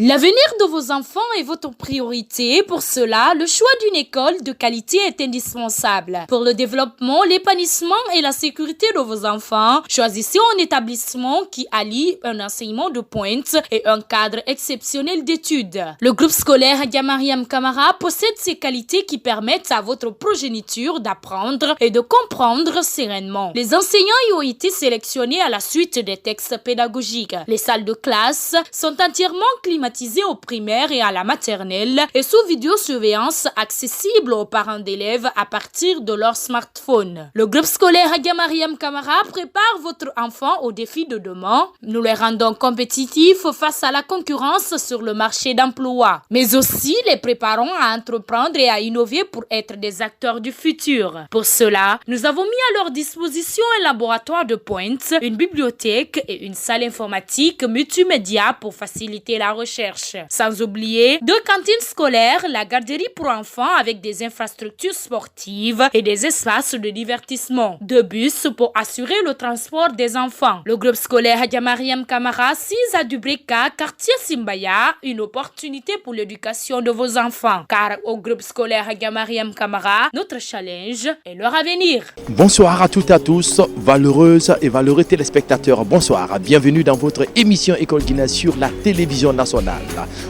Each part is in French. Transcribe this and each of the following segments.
L'avenir de vos enfants est votre priorité. Pour cela, le choix d'une école de qualité est indispensable. Pour le développement, l'épanouissement et la sécurité de vos enfants, choisissez un établissement qui allie un enseignement de pointe et un cadre exceptionnel d'études. Le groupe scolaire Adja Mariam Camara possède ces qualités qui permettent à votre progéniture d'apprendre et de comprendre sereinement. Les enseignants y ont été sélectionnés à la suite des textes pédagogiques. Les salles de classe sont entièrement climatisées au primaire et à la maternelle et sous vidéosurveillance accessible aux parents d'élèves à partir de leur smartphone. Le groupe scolaire Adja Mariam Camara prépare votre enfant aux défis de demain. Nous les rendons compétitifs face à la concurrence sur le marché d'emploi, mais aussi les préparons à entreprendre et à innover pour être des acteurs du futur. Pour cela, nous avons mis à leur disposition un laboratoire de pointe, une bibliothèque et une salle informatique multimédia pour faciliter la recherche. Sans oublier 2 cantines scolaires, la garderie pour enfants avec des infrastructures sportives et des espaces de divertissement, 2 bus pour assurer le transport des enfants. Le groupe scolaire Adja Mariam Camara, 6 à Dubreka, quartier Simbaya, une opportunité pour l'éducation de vos enfants. Car au groupe scolaire Adja Mariam Camara, notre challenge est leur avenir. Bonsoir à toutes et à tous, valeureuses et valeureux téléspectateurs. Bonsoir, bienvenue dans votre émission École Guinée sur la télévision nationale.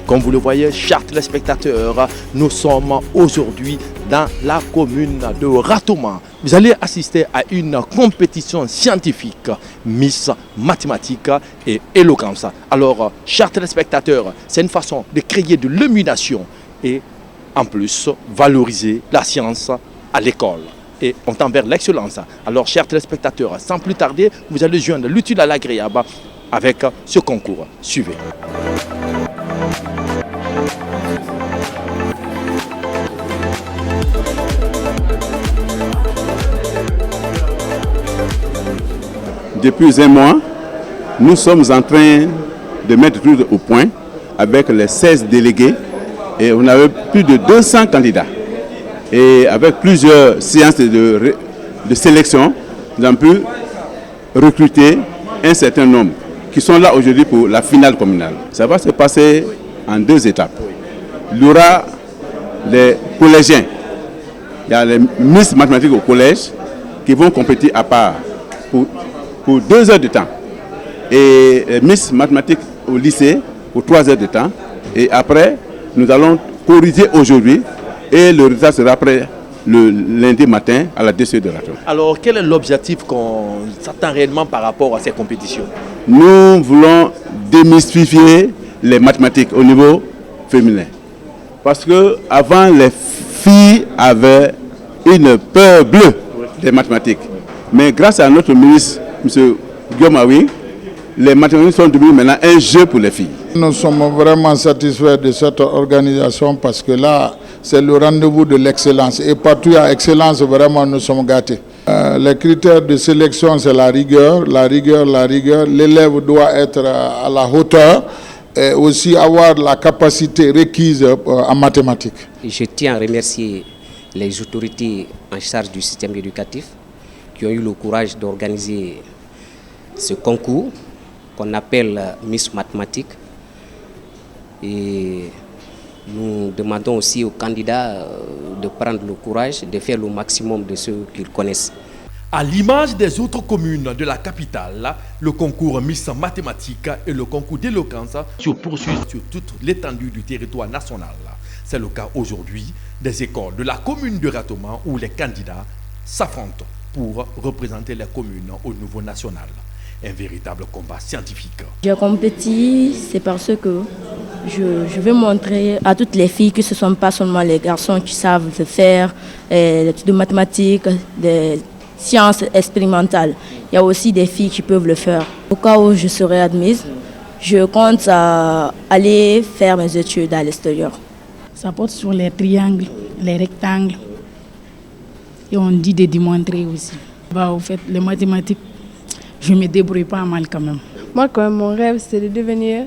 Comme vous le voyez, chers téléspectateurs, nous sommes aujourd'hui dans la commune de Ratouma. Vous allez assister à une compétition scientifique, Miss Mathématiques et Éloquence. Alors, chers téléspectateurs, c'est une façon de créer de l'émulation et en plus valoriser la science à l'école. Et on tend vers l'excellence. Alors, chers téléspectateurs, sans plus tarder, vous allez joindre l'utile à l'agréable avec ce concours. Suivez. Depuis un mois, nous sommes en train de mettre tout au point avec les 16 délégués et on avait plus de 200 candidats. Et avec plusieurs séances de sélection, nous avons pu recruter un certain nombre qui sont là aujourd'hui pour la finale communale. Ça va se passer en 2 étapes. Il y aura les collégiens, il y a les Miss Mathématiques au collège qui vont compétir à part pour 2 heures de temps. Et les Miss Mathématiques au lycée pour 3 heures de temps. Et après, nous allons corriger aujourd'hui et le résultat sera prêt le lundi matin à la DCE de Raton. Alors, quel est l'objectif qu'on s'attend réellement par rapport à ces compétitions? Nous voulons démystifier les mathématiques au niveau féminin. Parce que avant, les filles avaient une peur bleue des mathématiques. Mais grâce à notre ministre, M. Guillaume Aoui, les mathématiques sont devenues maintenant un jeu pour les filles. Nous sommes vraiment satisfaits de cette organisation parce que là, c'est le rendez-vous de l'excellence. Et partout il y a excellence, vraiment, nous sommes gâtés. Les critères de sélection, c'est la rigueur. L'élève doit être à la hauteur et aussi avoir la capacité requise en mathématiques. Je tiens à remercier les autorités en charge du système éducatif qui ont eu le courage d'organiser ce concours qu'on appelle Miss Mathématiques. Et nous demandons aussi aux candidats de prendre le courage, de faire le maximum de ce qu'ils connaissent. À l'image des autres communes de la capitale, le concours Miss Mathématiques et le concours d'éloquence se poursuivent sur toute l'étendue du territoire national. C'est le cas aujourd'hui des écoles de la commune de Ratouma où les candidats s'affrontent pour représenter les communes au niveau national. Un véritable combat scientifique. J'ai compétit, c'est parce que je veux montrer à toutes les filles que ce ne sont pas seulement les garçons qui savent faire des études de mathématiques, des sciences expérimentales. Il y a aussi des filles qui peuvent le faire. Au cas où je serai admise, je compte aller faire mes études à l'extérieur. Ça porte sur les triangles, les rectangles. Et on dit de démontrer aussi. Au fait, les mathématiques, je ne me débrouille pas mal quand même. Moi, quand même, mon rêve, c'est de devenir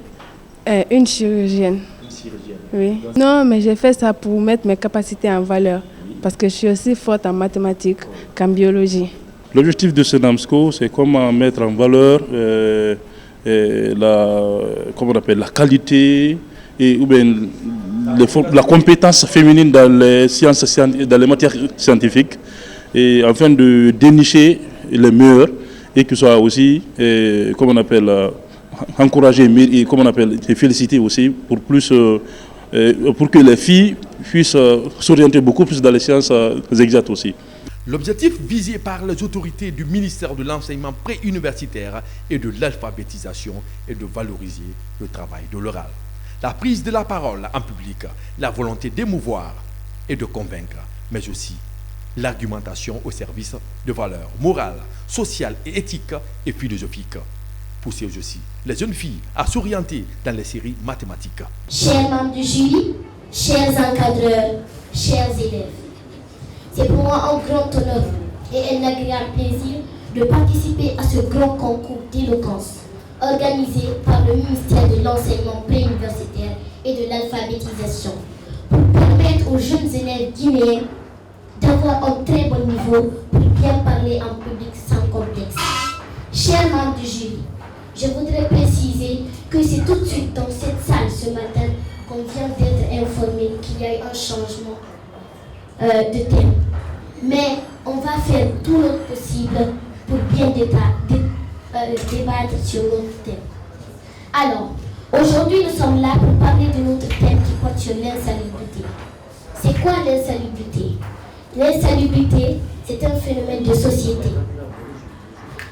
une chirurgienne. Une chirurgienne. Oui. Non, mais j'ai fait ça pour mettre mes capacités en valeur. Parce que je suis aussi forte en mathématiques qu'en biologie. L'objectif de ce NAMSCO, c'est comment mettre en valeur la qualité ou bien la compétence féminine dans les sciences, dans les matières scientifiques, et afin de dénicher les meilleurs et qu'ils soient aussi, encouragés et féliciter aussi pour que les filles puissent s'orienter beaucoup plus dans les sciences exactes aussi. L'objectif visé par les autorités du ministère de l'enseignement préuniversitaire et de l'alphabétisation est de valoriser le travail de l'oral. La prise de la parole en public, la volonté d'émouvoir et de convaincre, mais aussi l'argumentation au service de valeurs morales, sociales et éthiques et philosophiques. Pousser aussi les jeunes filles à s'orienter dans les séries mathématiques. Chers membres du jury, chers encadreurs, chers élèves, c'est pour moi un grand honneur et un agréable plaisir de participer à ce grand concours d'éloquence organisé par le ministère de l'enseignement préuniversitaire et de l'alphabétisation pour permettre aux jeunes élèves guinéens d'avoir un très bon niveau pour bien parler en public sans complexe. Chers membres du jury, je voudrais préciser que c'est tout de suite dans cette salle ce matin qu'on vient d'être informé qu'il y a eu un changement de thème. Mais on va faire tout notre possible pour bien débattre sur notre thème. Alors, aujourd'hui nous sommes là pour parler de notre thème qui porte sur l'insalubrité. C'est quoi l'insalubrité? L'insalubrité, c'est un phénomène de société.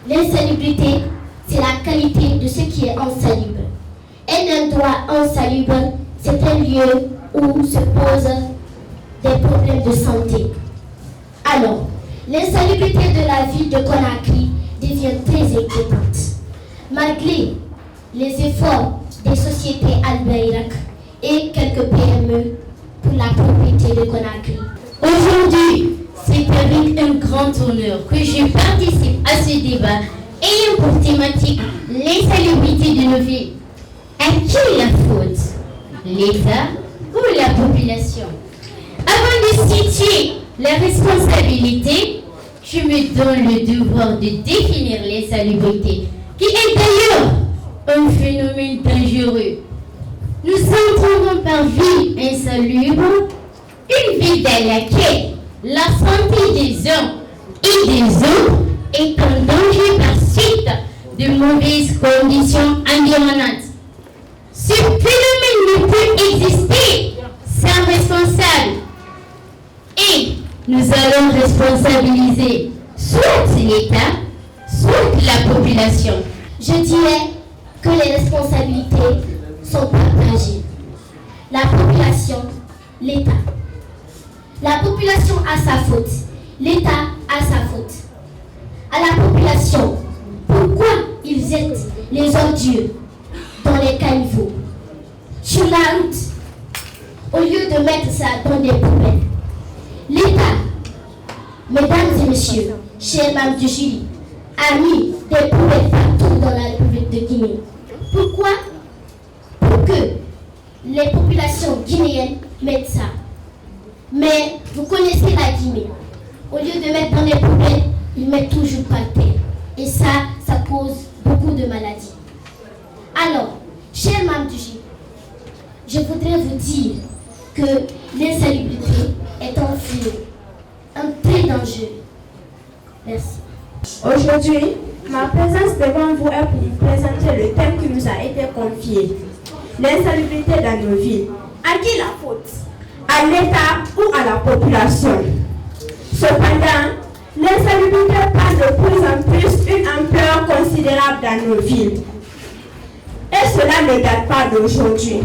L'insalubrité, c'est la qualité de ce qui est insalubre. Un endroit insalubre, c'est un lieu où se posent des problèmes de santé. Alors, l'insalubrité de la ville de Conakry devient très inquiétante. Malgré les efforts des sociétés Albeyrak et quelques PME pour la propriété de Conakry. Aujourd'hui, c'est avec un grand honneur que je participe à ce débat ayant pour thématique l'insalubrité de nos villes. À qui la faute? L'État ou la population? Avant de situer la responsabilité, je me donne le devoir de définir l'insalubrité, qui est d'ailleurs un phénomène dangereux. Nous entendons par ville insalubre une ville dans laquelle la santé des uns et des autres est en danger par suite de mauvaises conditions environnantes. Ce phénomène ne peut exister sans responsable. Et nous allons responsabiliser soit l'État, soit la population. Je dirais que les responsabilités sont partagées. La population, l'État. La population a sa faute, l'État a sa faute. À la population, pourquoi ils jettent les ordures dans les caniveaux, sur la route, au lieu de mettre ça dans des poubelles? L'État, mesdames et messieurs, chers membres du jury, a mis des poubelles partout dans la République de Guinée. Pourquoi? Pour que les populations guinéennes mettent ça. Mais vous connaissez la Guinée. Au lieu de mettre dans les poubelles, ils mettent toujours par terre. Et ça cause beaucoup de maladies. Alors, chers membres du jury, je voudrais vous dire que l'insalubrité est un fléau, un très dangereux. Merci. Aujourd'hui, ma présence devant vous est pour vous présenter le thème qui nous a été confié. L'insalubrité dans nos villes. À qui la faute? À l'État ou à la population? Cependant, l'insalubrité prend de plus en plus une ampleur considérable dans nos villes. Et cela ne date pas d'aujourd'hui.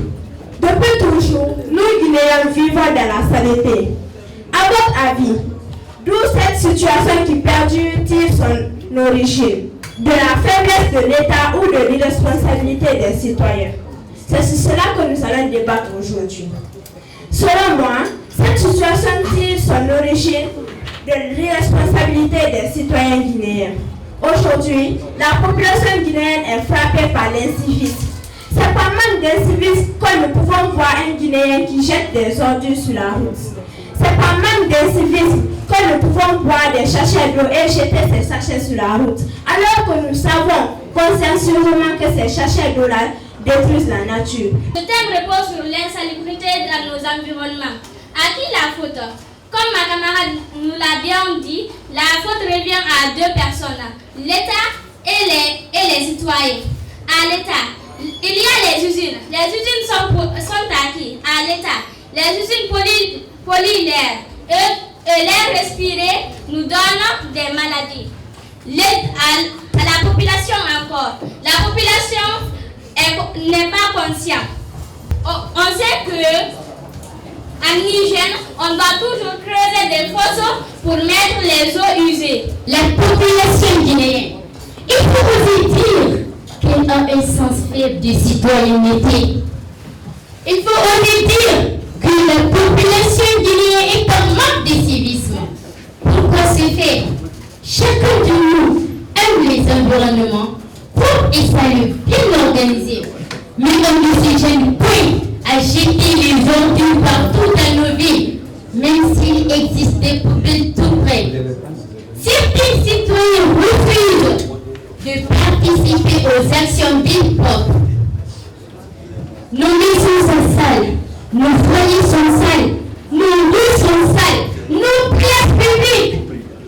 Depuis toujours, nous Guinéens vivons dans la saleté. À votre avis, d'où cette situation qui perdure-t-il son origine? De la faiblesse de l'État ou de l'irresponsabilité des citoyens? C'est sur cela que nous allons débattre aujourd'hui. Selon moi, cette situation tire son origine de l'irresponsabilité des citoyens guinéens. Aujourd'hui, la population guinéenne est frappée par l'incivisme. C'est par manque d'incivisme que nous pouvons voir un Guinéen qui jette des ordures sur la route. C'est par manque d'incivisme que nous pouvons voir des sachets d'eau et jeter ces sachets sur la route. Alors que nous savons consciencieusement que ces sachets d'eau-là détruisent la nature. Le thème repose sur l'insalubrité dans nos environnements. À qui la faute? Comme ma camarade nous l'a bien dit, la faute revient à deux personnes, l'État et les citoyens. À l'État, il y a les usines. Les usines sont à qui? À l'État. Les usines polluent l'air. Et l'air respiré nous donne des maladies. À la population encore. La population n'est pas consciente. On sait que en Niger, on doit toujours creuser des fosses pour mettre les eaux usées. La population guinéenne, il faut oser dire qu'elle a un sens faible de citoyenneté. Il faut oser dire que la population guinéenne est en manque de civisme. Pourquoi ce fait? Chacun de nous aime les environnements propres et salubres, bien organisés. Mais on ne se gêne point à jeter les ordures partout dans nos villes, même s'il existe des poubelles tout près. Certains citoyens refusent de participer aux actions villes propres. Nos maisons sont sales, nos foyers sont sales, nos rues sont sales, nos places publiques.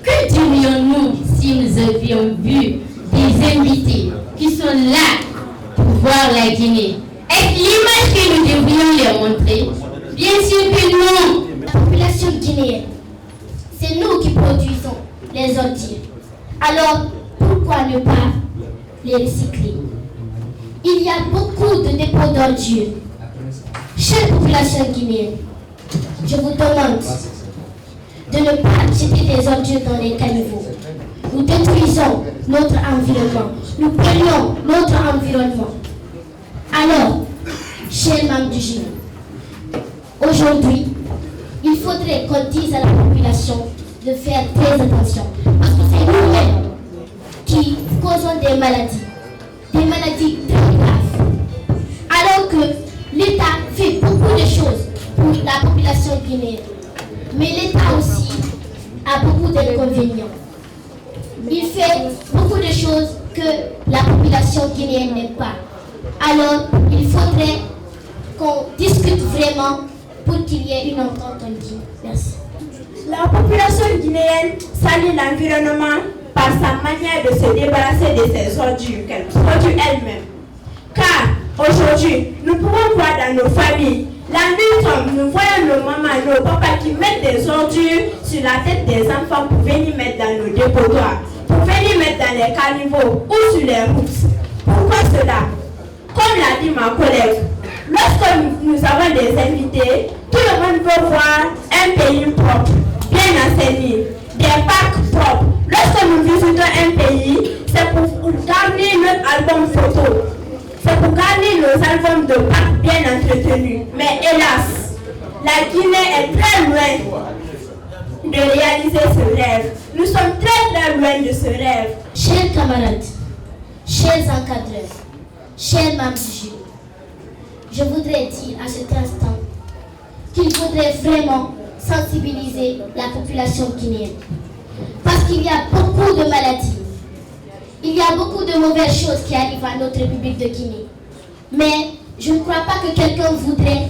Que dirions-nous si nous avions vu des invités qui sont là pour voir la Guinée? Est-ce l'image que nous devrions leur montrer? Bien sûr que non. La population guinéenne, c'est nous qui produisons les ordures. Alors, pourquoi ne pas les recycler? Il y a beaucoup de dépôts d'ordures. Chère population guinéenne, je vous demande de ne pas jeter des ordures dans les caniveaux. Nous détruisons notre environnement. Nous prenons notre environnement. Alors, chers membres du jury, aujourd'hui, il faudrait qu'on dise à la population de faire très attention. Parce que c'est nous-mêmes qui causons des maladies très graves. Alors que l'État fait beaucoup de choses pour la population guinéenne. Mais l'État aussi a beaucoup d'inconvénients. Il fait beaucoup de choses que la population guinéenne n'aime pas. Alors, il faudrait qu'on discute vraiment pour qu'il y ait une entente en Guinée. Merci. La population guinéenne salue l'environnement par sa manière de se débarrasser de ses ordures qu'elle produit elle-même. Car aujourd'hui, nous pouvons voir dans nos familles, la nuit tombe, nous voyons nos mamans, nos papas qui mettent des ordures sur la tête des enfants pour venir mettre dans nos dépotoirs, pour venir mettre dans les caniveaux ou sur les routes. Pourquoi cela? Comme l'a dit ma collègue, lorsque nous avons des invités, tout le monde veut voir un pays propre, bien assaini, des parcs propres. Lorsque nous visitons un pays, c'est pour garder notre album photo. C'est pour garder nos albums de parcs bien entretenus. Mais hélas, la Guinée est très loin de réaliser ce rêve. Nous sommes très loin de ce rêve. Chers camarades, chers encadreurs, chers membres du jury, je voudrais dire à cet instant qu'il faudrait vraiment sensibiliser la population guinéenne. Parce qu'il y a beaucoup de maladies. Il y a beaucoup de mauvaises choses qui arrivent à notre République de Guinée. Mais je ne crois pas que quelqu'un voudrait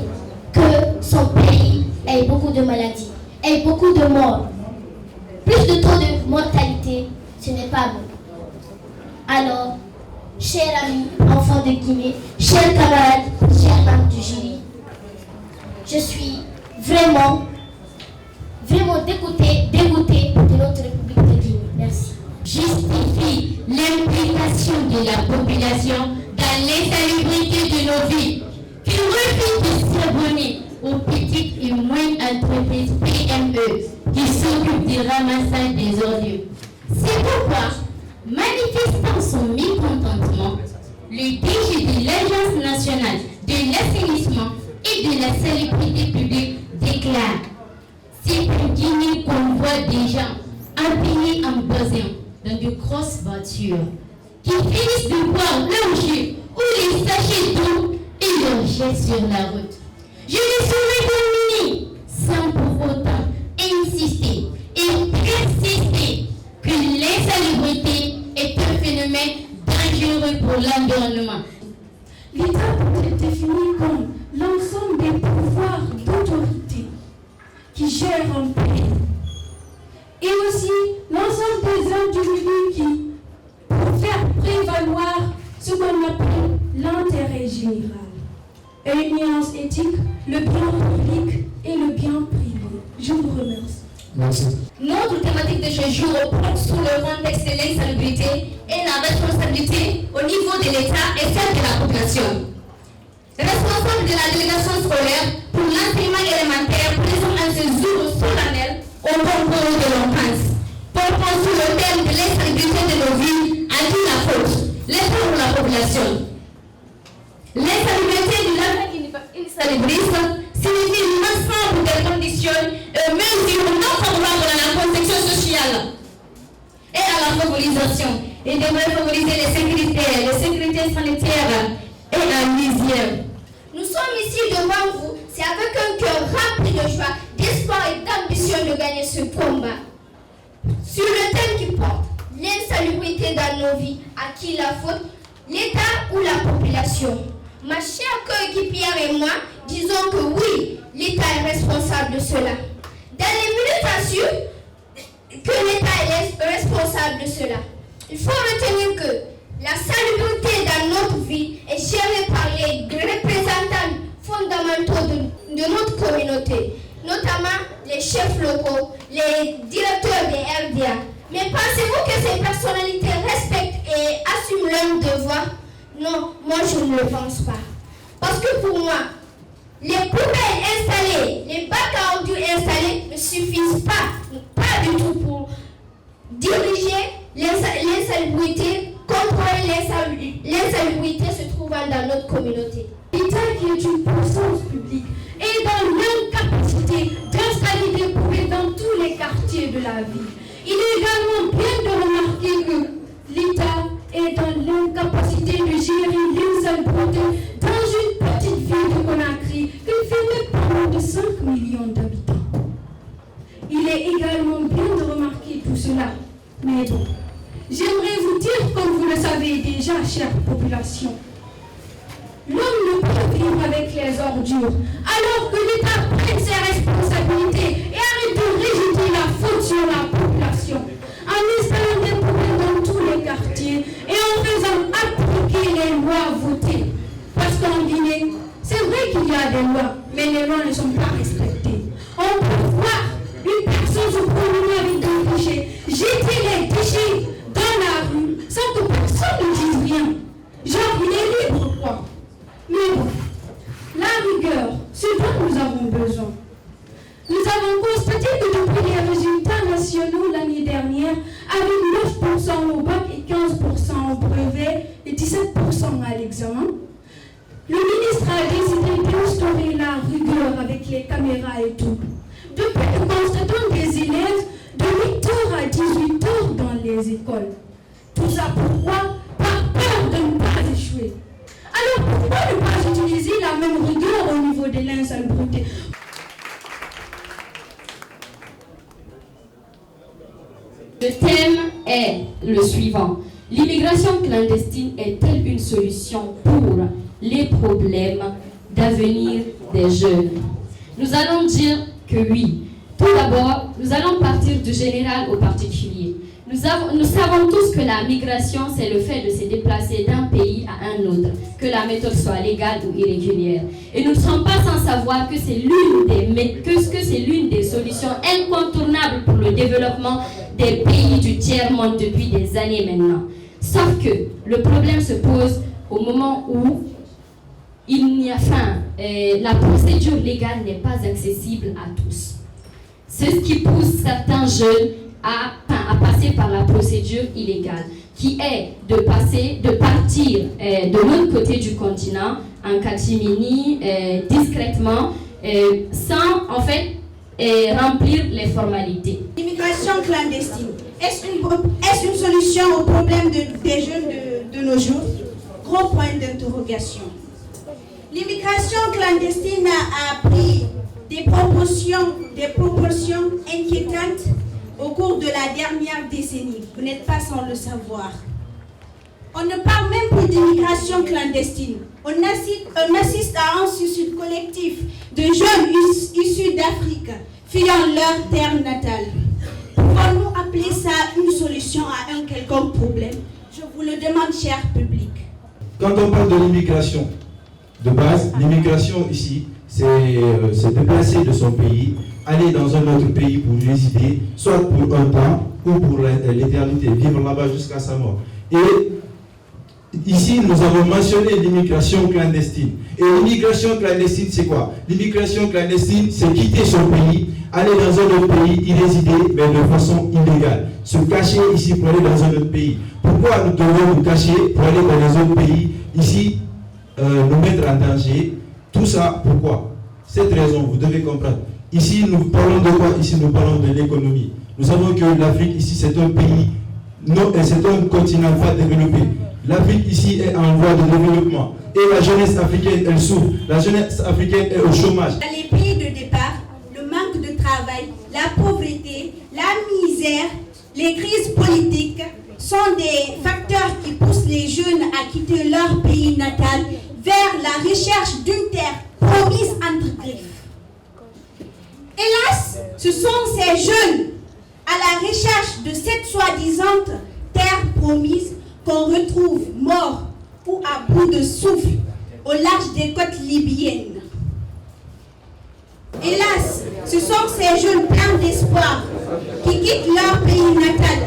que son pays ait beaucoup de maladies, ait beaucoup de morts. Plus de taux de mortalité, ce n'est pas bon. Alors, chers amis, enfants de Guinée, chers camarades, chers membres du jury, je suis vraiment dégoûtée de notre République de Guinée. Merci. Justifie l'implication de la population dans l'insalubrité de nos vies, qui refuse de s'abonner aux petites et moyennes entreprises PME qui s'occupent du ramassage des ordures. C'est pourquoi, manifestant son mécontentement, le DG de l'Agence nationale de l'assainissement et de la salubrité publique déclare: c'est une Guinée qu'on voit des gens habillés en besoin, dans de grosses voitures, qui finissent de boire leur jus ou les sachets d'eau et leur jettent sur la route. Je ne saurais terminer sans pour autant insister et persister que l'insalubrité est un phénomène dangereux pour l'environnement. L'État peut être défini comme l'ensemble des pouvoirs d'autorité qui gèrent un pays et aussi l'ensemble des individus qui, pour faire prévaloir ce qu'on appelle l'intérêt général, et une nuance éthique, le bien public et le bien privé. Je vous remercie. Merci. Notre thématique de ce jour porte sous le contexte de l'insalubrité et la responsabilité au niveau de l'État et celle de la population. Responsable de la délégation scolaire pour l'enseignement élémentaire présent en ce jour solennel au concours de l'enfance, portant sous le thème de l'insalubrité de nos villes, à qui la faute, l'État ou la population. L'insalubrité du logement insalubriste signifie l'ensemble des conditions et mesures non favorables à la protection sociale et à la favorisation. Il devrait favoriser les sécurités sanitaires et la lisière. Nous sommes ici devant vous, c'est avec un cœur rempli de joie, d'espoir et d'ambition de gagner ce combat. Sur le thème qui porte l'insalubrité dans nos vies, à qui la faute, l'État ou la population? Ma chère coéquipière et moi, disons que oui, l'État est responsable de cela. Dans les minutes à suivre, que l'État est responsable de cela. Il faut retenir que la salubrité dans notre vie est gérée par les représentants fondamentaux de notre communauté, notamment les chefs locaux, les directeurs des RDA. Mais pensez-vous que ces personnalités respectent et assument leurs devoirs? Non, moi je ne le pense pas. Parce que pour moi, les poubelles installées, les bacs à ordures installés ne suffisent pas du tout pour diriger l'insalubrité, contrôler l'insalubrité se trouvant dans notre communauté. L'État qui est une puissance publique est dans l'incapacité d'installer des poubelles dans tous les quartiers de la ville. Il est également bien de remarquer que l'État est dans l'incapacité de gérer l'insalubrité dans une petite ville de Conakry qui fait même pas moins de 5 millions d'habitants. Il est également bien de remarquer tout cela. Mais bon, j'aimerais vous dire, comme vous le savez déjà, chère population, l'homme ne peut vivre avec les ordures, alors que l'État prenne ses responsabilités et arrête de rejeter la faute sur la population, en installant des poubelles dans tous les quartiers et en faisant appliquer les lois votées. Parce qu'en Guinée, c'est vrai qu'il y a des lois, mais les lois ne sont pas respectées. On peut voir une personne se promener avec des déchets, jeter les déchets dans la rue sans que personne ne dise rien. Genre, il est libre, quoi. Mais bon, la rigueur, ce dont nous avons besoin. Nous avons constaté que depuis les résultats nationaux l'année dernière, avec 9% au bac et 15% au brevet et 17% à l'examen, le ministre a décidé d'instaurer la rigueur avec les caméras et tout. Depuis, nous constatons des élèves de 8h à 18h dans les écoles. Tout ça pourquoi? Par peur de ne pas échouer. Alors pourquoi ne pas utiliser la même rigueur au niveau de l'insalubrité? Le thème est le suivant. L'immigration clandestine est-elle une solution pour les problèmes d'avenir des jeunes? Nous allons dire que oui. Tout d'abord, nous allons partir du général au particulier. Nous savons tous que la migration, c'est le fait de se déplacer d'un pays à un autre, que la méthode soit légale ou irrégulière. Et nous ne sommes pas sans savoir que c'est l'une des solutions incontournables pour le développement des pays du tiers-monde depuis des années maintenant. Sauf que le problème se pose au moment où la procédure légale n'est pas accessible à tous. C'est ce qui pousse certains jeunes à passer par la procédure illégale, qui est de partir de l'autre côté du continent, en catimini, discrètement, sans en fait remplir les formalités. L'immigration clandestine Est-ce une solution au problème des jeunes de nos jours? Gros point d'interrogation. L'immigration clandestine a pris des proportions inquiétantes au cours de la dernière décennie. Vous n'êtes pas sans le savoir. On ne parle même plus d'immigration clandestine. On assiste à un suicide collectif de jeunes issus d'Afrique, fuyant leur terre natale. Pouvons-nous appeler ça une solution à un quelconque problème? Je vous le demande, cher public. Quand on parle de l'immigration, de base, l'immigration ici, c'est se déplacer de son pays, aller dans un autre pays pour résider, soit pour un temps ou pour l'éternité, vivre là-bas jusqu'à sa mort. Et ici, nous avons mentionné l'immigration clandestine. Et l'immigration clandestine, c'est quoi? L'immigration clandestine, c'est quitter son pays, aller dans un autre pays, y résider, mais de façon illégale. Se cacher ici pour aller dans un autre pays. Pourquoi nous devons nous cacher pour aller dans les autres pays, ici, nous mettre en danger? Tout ça, pourquoi? Cette raison, vous devez comprendre. Ici, nous parlons de quoi? Ici, nous parlons de l'économie. Nous savons que l'Afrique, ici, c'est un pays, c'est un continent pas développé. L'Afrique, ici, est en voie de développement. Et la jeunesse africaine, elle souffre. La jeunesse africaine est au chômage. Dans les pays de départ, le manque de travail, la pauvreté, la misère, les crises politiques sont des facteurs qui poussent les jeunes à quitter leur pays natal vers la recherche d'une terre promise entre griffes. Hélas, ce sont ces jeunes à la recherche de cette soi-disant terre promise qu'on retrouve morts ou à bout de souffle au large des côtes libyennes. Hélas, ce sont ces jeunes pleins d'espoir qui quittent leur pays natal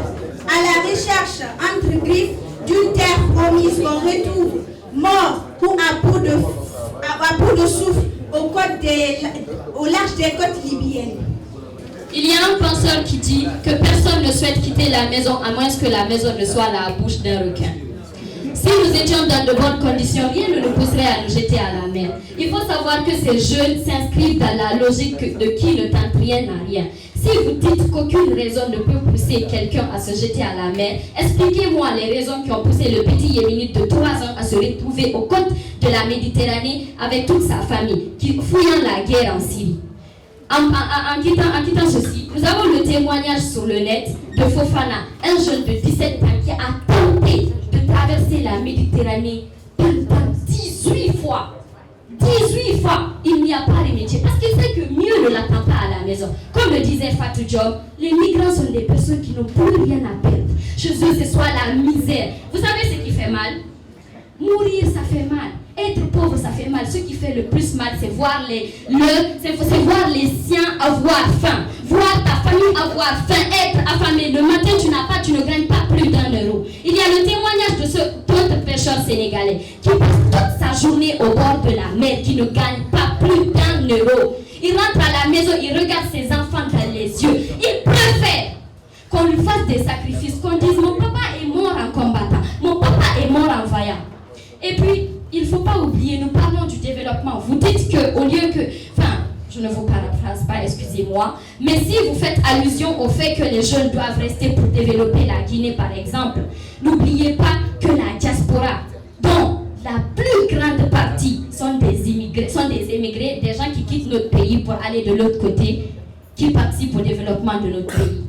à la recherche entre griffes d'une terre promise qu'on retrouve morts ou à bout de souffle au large des côtes libyennes. Il y a un penseur qui dit que personne ne souhaite quitter la maison à moins que la maison ne soit la bouche d'un requin. Si nous étions dans de bonnes conditions, rien ne nous pousserait à nous jeter à la mer. Il faut savoir que ces jeunes s'inscrivent dans la logique de qui ne tente rien n'a rien. Si vous dites qu'aucune raison ne peut pousser quelqu'un à se jeter à la mer, expliquez-moi les raisons qui ont poussé le petit Yéménite de 3 ans à se retrouver aux côtes de la Méditerranée avec toute sa famille, fouillant la guerre en Syrie. En quittant ceci, nous avons le témoignage sur le net de Fofana, un jeune de 17 ans qui a tenté de traverser la Méditerranée pendant 18 fois. 18 fois, il n'y a pas remédié parce qu'il sait que mieux ne l'attend pas à la maison. Comme le disait Fatou Diop, les migrants sont des personnes qui n'ont plus rien à perdre. Chez eux, ce soit la misère. Vous savez ce qui fait mal? Mourir, ça fait mal. Être pauvre, ça fait mal. Ce qui fait le plus mal, c'est voir les siens avoir faim. Voir ta famille avoir faim, être affamé. Le matin, tu ne gagnes pas plus d'1 euro. Il y a le témoignage de ce autre pêcheur sénégalais qui passe toute sa journée au bord de la mer, qui ne gagne pas plus d'1 euro. Il rentre à la maison, il regarde ses enfants dans les yeux. Il préfère qu'on lui fasse des sacrifices, qu'on dise mon papa est mort en combattant, mon papa est mort en vaillant. Et puis, il ne faut pas oublier, nous parlons du développement. Vous dites qu'au lieu que... je ne vous paraphrase pas, excusez-moi. Mais si vous faites allusion au fait que les jeunes doivent rester pour développer la Guinée, par exemple, n'oubliez pas que la diaspora, dont la plus grande partie sont des immigrés, des gens qui quittent notre pays pour aller de l'autre côté, qui participent au développement de notre pays.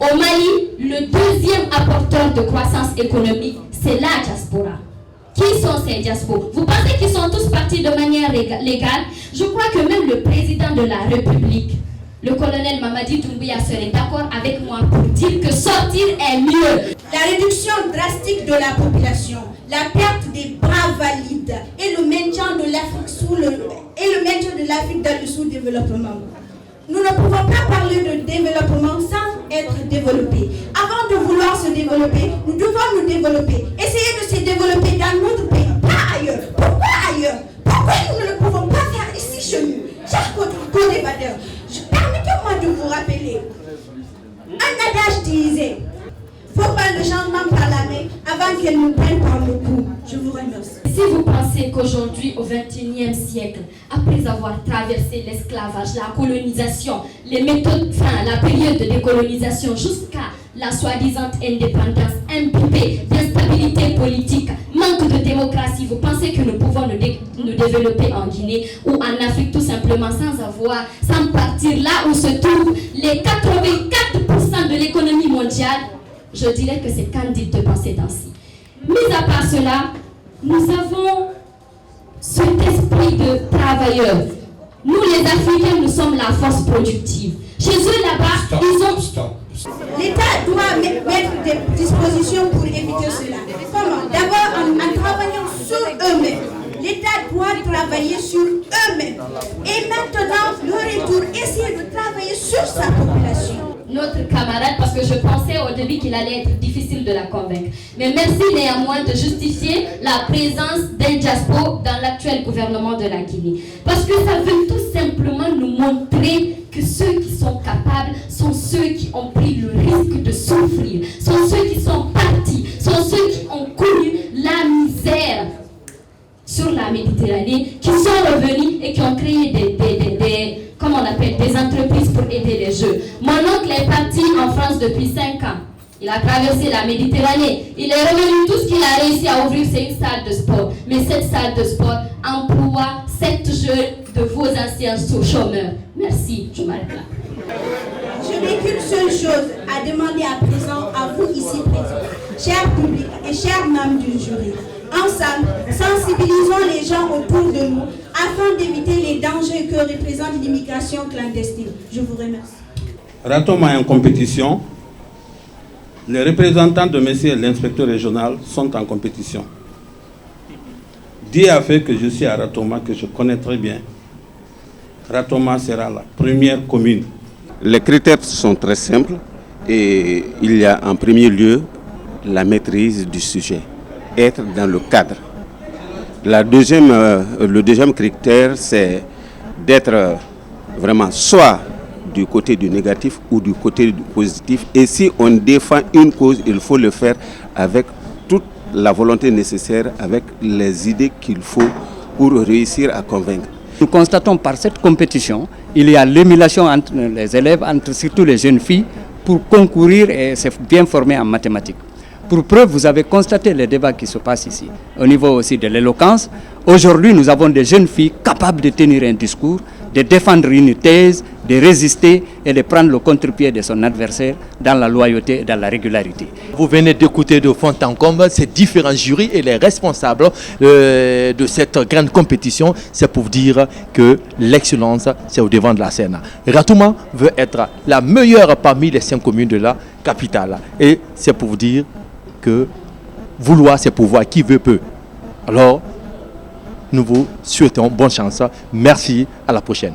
Au Mali, le deuxième apporteur de croissance économique, c'est la diaspora. Qui sont ces diasporas? Vous pensez qu'ils sont tous partis de manière légale? Je crois que même le président de la République, le colonel Mamadi Doumbouya, serait d'accord avec moi pour dire que sortir est mieux. La réduction drastique de la population, la perte des bras valides et le maintien de l'Afrique dans le sous-développement. Nous ne pouvons pas parler de développement sans être développé. Avant de vouloir se développer, nous devons nous développer. Essayer de se développer dans notre pays, pas ailleurs. Pourquoi ailleurs? Pourquoi nous ne le pouvons pas faire ici chez nous? Chers co-débatteurs, permettez-moi de vous rappeler. Un adage disait, faut pas le changement par la main avant qu'elle nous prenne par le cou. Je vous remercie. Si vous pensez qu'aujourd'hui, au XXIe siècle, après avoir traversé l'esclavage, la colonisation, les méthodes, la période de décolonisation jusqu'à la soi-disant indépendance imbibée d'instabilité politique, manque de démocratie, vous pensez que nous pouvons nous développer en Guinée ou en Afrique tout simplement sans partir là où se trouvent les 84% de l'économie mondiale? Je dirais que c'est candide de penser ainsi. Mis à part cela, nous avons cet esprit de travailleurs. Nous les Africains, nous sommes la force productive. Chez eux là-bas, ils ont... L'État doit mettre des dispositions pour éviter cela. Comment? D'abord en travaillant sur eux-mêmes. L'État doit travailler sur eux-mêmes. Et maintenant, le retour, essayer de travailler sur sa population. Notre camarade, parce que je pensais au début qu'il allait être difficile de la convaincre. Mais merci néanmoins de justifier la présence d'un Diaspo dans l'actuel gouvernement de la Guinée. Parce que ça veut tout simplement nous montrer que ceux qui sont capables sont ceux qui ont pris le risque de souffrir, sont ceux qui sont partis, sont ceux qui ont connu la misère sur la Méditerranée, qui sont revenus et qui ont créé des entreprises pour aider les jeunes. Mon oncle est parti en France depuis 5 ans. Il a traversé la Méditerranée. Il est revenu, tout ce qu'il a réussi à ouvrir, c'est une salle de sport. Mais cette salle de sport emploie 7 jeunes de vos anciens chômeurs. Merci, je m'arrête là. Je n'ai qu'une seule chose à demander à présent à vous ici présents, chers publics et chers membres du jury. Ensemble, sensibilisons les gens autour de nous afin d'éviter les dangers que représente l'immigration clandestine. Je vous remercie. Ratoma est en compétition. Les représentants de monsieur l'inspecteur régional sont en compétition. Dieu a fait que je suis à Ratoma, que je connais très bien. Ratoma sera la première commune. Les critères sont très simples et il y a en premier lieu la maîtrise du sujet, être dans le cadre. Le deuxième critère, c'est d'être vraiment soit du côté du négatif ou du côté du positif. Et si on défend une cause, il faut le faire avec toute la volonté nécessaire, avec les idées qu'il faut pour réussir à convaincre. Nous constatons par cette compétition, il y a l'émulation entre les élèves, entre surtout les jeunes filles, pour concourir et se bien former en mathématiques. Pour preuve, vous avez constaté les débats qui se passent ici. Au niveau aussi de l'éloquence, aujourd'hui nous avons des jeunes filles capables de tenir un discours, de défendre une thèse, de résister et de prendre le contre-pied de son adversaire dans la loyauté et dans la régularité. Vous venez d'écouter de fond en comble ces différents jurys et les responsables de cette grande compétition. C'est pour dire que l'excellence, c'est au devant de la scène. Ratoma veut être la meilleure parmi les 5 communes de la capitale. Et c'est pour vous dire que vouloir, c'est pouvoir. Qui veut peut. Alors, nous vous souhaitons bonne chance. Merci, à la prochaine.